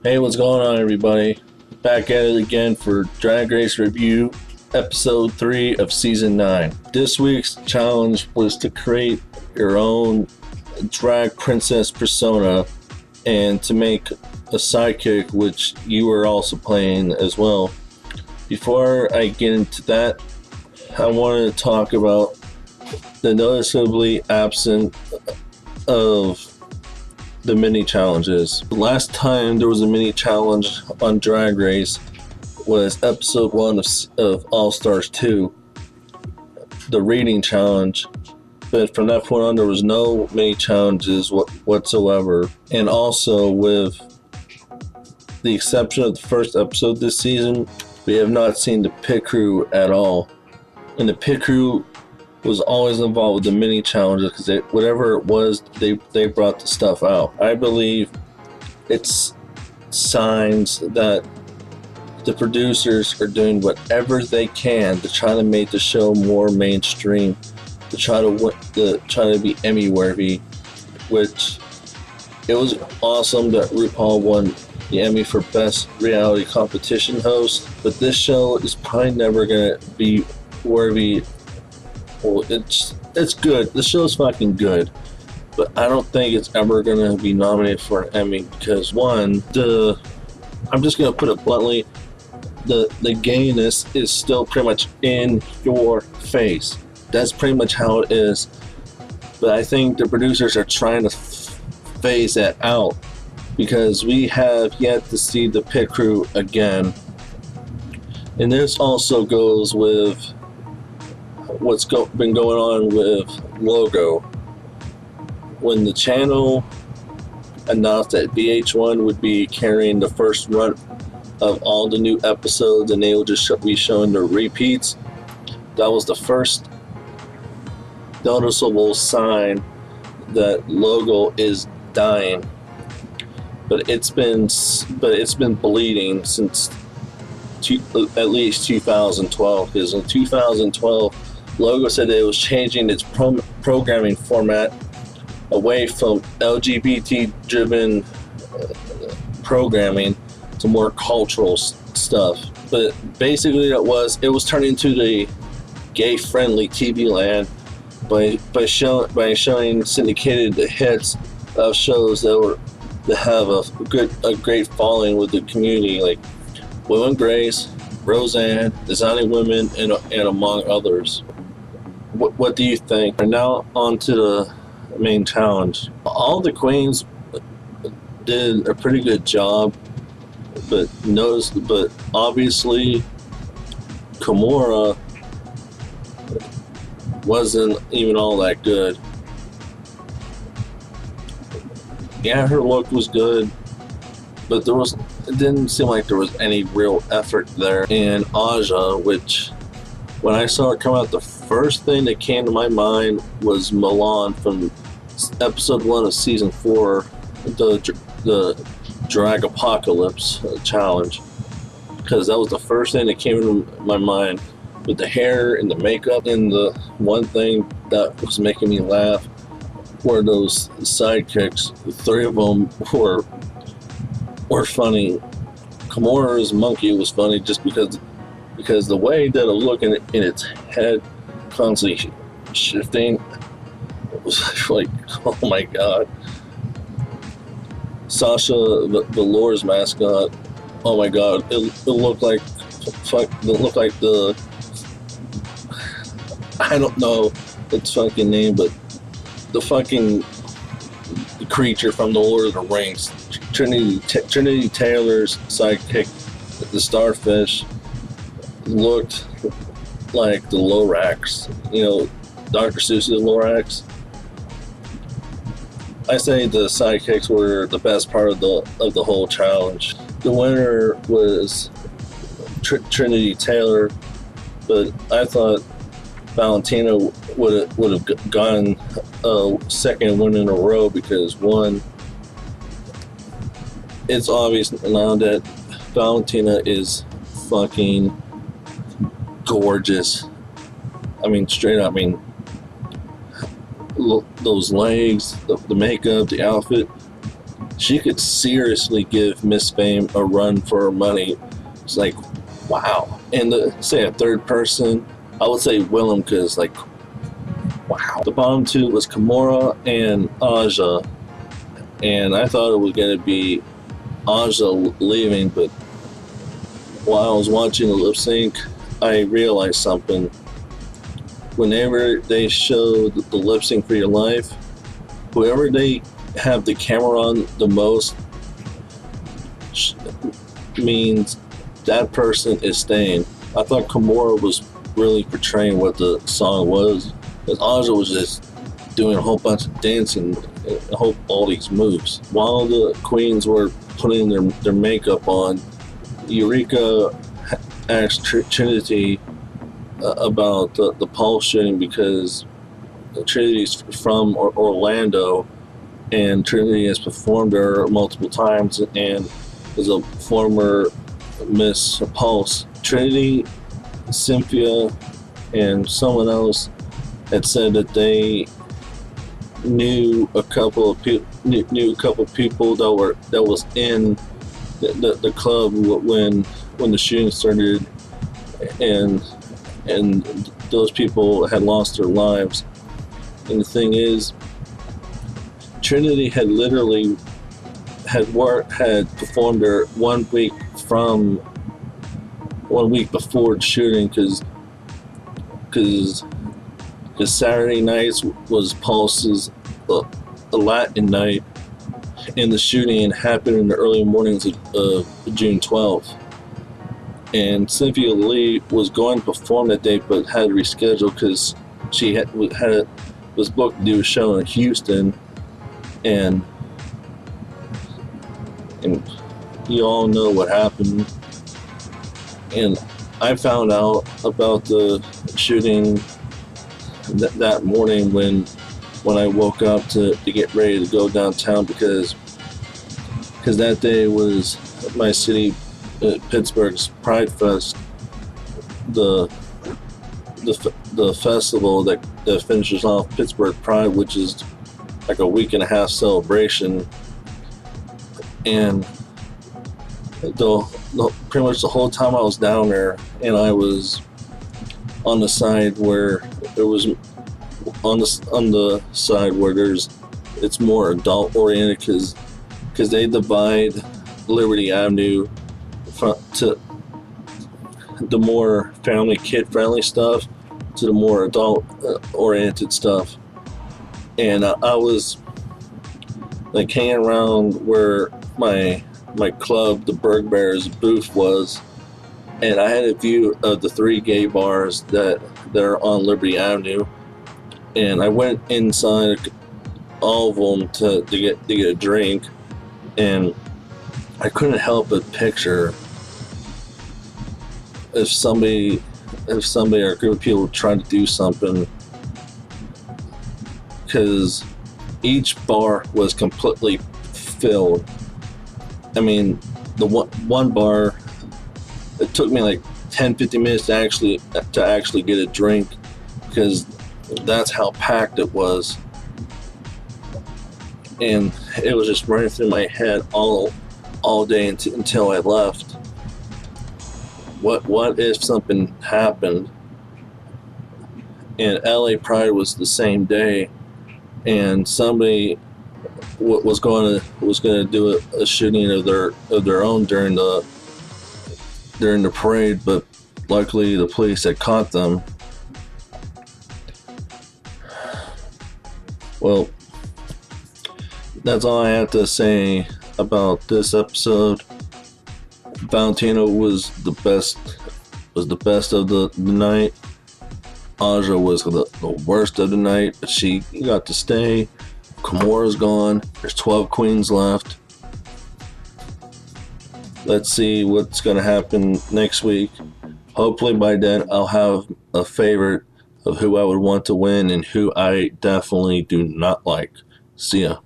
Hey, what's going on, everybody? Back at it again for Drag Race Review, Episode 3 of Season 9. This week's challenge was to create your own drag princess persona and to make a sidekick, which you were also playing as well. Before I get into that, I wanted to talk about the noticeably absent of the mini challenges. The last time there was a mini challenge on Drag Race was episode 1 of All Stars 2, the reading challenge. But from that point on, there was no mini challenges whatsoever. And also, with the exception of the first episode this season, we have not seen the pit crew at all. And the pit crew was always involved with the mini challenges because whatever it was, they brought the stuff out. I believe it's signs that the producers are doing whatever they can to try to make the show more mainstream, to try to be Emmy worthy. Which it was awesome that RuPaul won the Emmy for Best Reality Competition Host, but this show is probably never gonna be worthy. Well, it's good. The show's fucking good, but I don't think it's ever gonna be nominated for an Emmy because one, I'm just gonna put it bluntly, the gayness is still pretty much in your face. That's pretty much how it is. But I think the producers are trying to phase that out because we have yet to see the pit crew again. And this also goes with what's been going on with Logo. When the channel announced that VH1 would be carrying the first run of all the new episodes and they will just be showing the repeats, that was the first noticeable sign that Logo is dying. But it's been bleeding since at least 2012, because in 2012 Logo said that it was changing its programming format away from LGBT-driven programming to more cultural stuff. But basically, it was turning to the gay-friendly TV land by showing syndicated the hits of shows that have a great following with the community, like Will and Grace, Roseanne, Designing Women, and among others. What do you think? And now on to the main challenge. All the queens did a pretty good job, but obviously Kimora wasn't even all that good. Yeah, her look was good, but it didn't seem like there was any real effort there. And Aja, which when I saw it come out, the first thing that came to my mind was Milan from episode 1 of season 4, the Drag Apocalypse challenge, because that was the first thing that came into my mind with the hair and the makeup. And the one thing that was making me laugh were those sidekicks. The 3 of them were funny. Kimora's monkey was funny just because the way that it looked in its head constantly shifting, it was like, oh my god. Sasha, the Velour's mascot, oh my god, it looked like I don't know its fucking name, but the fucking creature from the Lord of the Rings, Trinity Taylor's sidekick, the starfish, looked like the Lorax, Dr. Seuss's Lorax. I say the sidekicks were the best part of the whole challenge. The winner was Trinity Taylor, but I thought Valentina would have gotten a second win in a row because, one, it's obvious now that Valentina is fucking gorgeous. I mean, straight up. I mean, those legs, the makeup, the outfit. she could seriously give Miss Fame a run for her money. It's like, wow. And say a third person, I would say Willem, because like, wow. The bottom two was Kimora and Aja, and I thought it was going to be Aja leaving, but while I was watching the lip sync, I realized something. Whenever they show the lip sync for your life, whoever they have the camera on the most means that person is staying. I thought Kimora was really portraying what the song was, because Aja was just doing a whole bunch of dancing and all these moves. While the queens were putting their makeup on, Eureka asked Trinity about the Paul shooting, because Trinity's from Orlando, and Trinity has performed there multiple times and is a former Miss Pulse. Trinity, Cynthia, and someone else had said that they knew a couple of people that was in the club when the shooting started, and those people had lost their lives. And the thing is, Trinity had literally had performed there 1 week before the shooting, because Saturday nights was Pulse's Latin night, and the shooting happened in the early mornings of June 12th. And Cynthia Lee was going to perform that day, but had to reschedule because she was booked to do a show in Houston, and you all know what happened. And I found out about the shooting that morning when I woke up to get ready to go downtown, because that day was my city, Pittsburgh's Pride Fest, the festival that finishes off Pittsburgh Pride, which is like a week and a half celebration. And pretty much the whole time I was down there, and I was on the side where there was on the side where it's more adult oriented, because they divide Liberty Avenue to the more family kid friendly stuff to the more adult oriented stuff. And I was like hanging around where my club, the Berg Bears booth, was, and I had a view of the 3 gay bars that are on Liberty Avenue, and I went inside all of them to get a drink, and I couldn't help but picture if somebody or a group of people tried to do something, because each bar was completely filled. I mean, the one bar, it took me like 10-15 minutes to actually get a drink, because that's how packed it was. And it was just running through my head all day until I left. What if something happened? And LA Pride was the same day, and somebody was going to do a shooting of their own during the parade, but luckily the police had caught them. Well, that's all I have to say about this episode. Valentino was the best of the night. Aja was the worst of the night, but she got to stay. Kimora's gone. There's 12 queens left. Let's see what's going to happen next week. Hopefully by then I'll have a favorite of who I would want to win and who I definitely do not like. See ya.